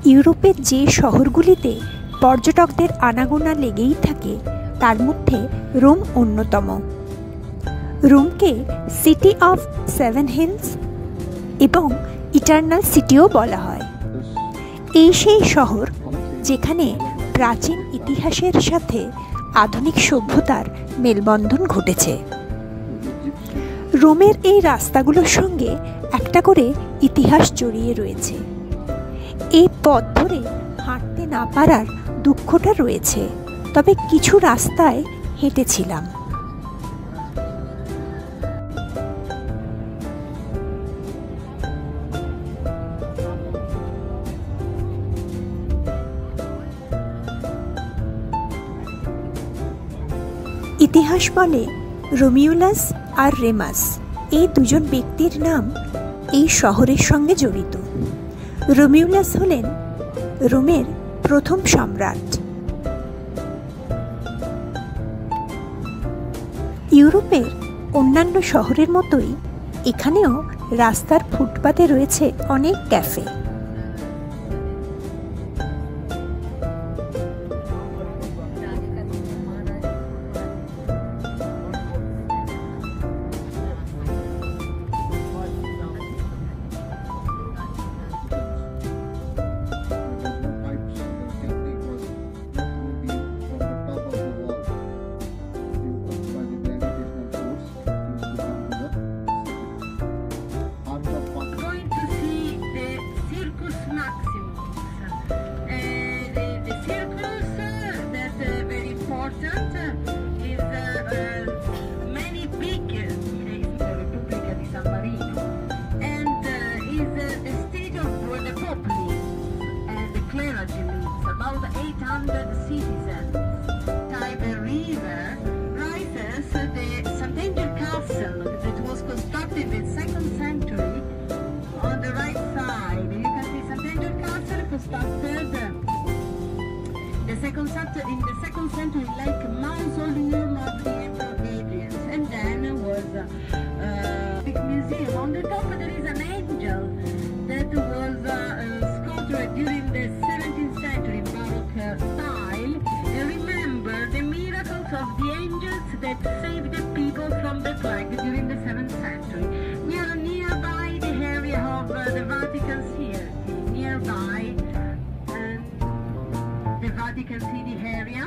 ইউরোপের যে শহরগুলিতে পর্যটকদের আনাগোনা লেগেই থাকে তার মধ্যে রোম অন্যতম। রোমকে সিটি অফ সেভেন হিলস এবং ইটারনাল সিটিও বলা হয়। এই সেই শহর যেখানে প্রাচীন ইতিহাসের সাথে আধুনিক সভ্যতার মেলবন্ধন ঘটেছে। রোমের এই রাস্তাগুলোর সঙ্গে একটা করে ইতিহাস জড়িয়ে রয়েছে। এই পথ ধরে হাঁটতে না পারার দুঃখটা রয়েছে, তবে কিছু রাস্তায় হেঁটেছিলাম। ইতিহাস বলে রোমিউলাস আর রেমাস এই দুজন ব্যক্তির নাম এই শহরের সঙ্গে জড়িত। রোমিউলাস হলেন রোমের প্রথম সম্রাট। ইউরোপের অন্যান্য শহরের মতোই এখানেও রাস্তার ফুটপাতে রয়েছে অনেক cafe. Citizens. Tiber River rises the Sant'Angelo Castle that was constructed in the 2nd century. On the right side, you can see Sant'Angelo Castle constructed in the 2nd century, like mausoleum of the Emperor Hadrian. And then was a big museum. On the top there is an angel that was sculpted during the 17th century Baroque style. Remember the miracles of the angels that saved the people from the plague during the 7th century. We are nearby the area of the Vatican City, nearby the Vatican City area.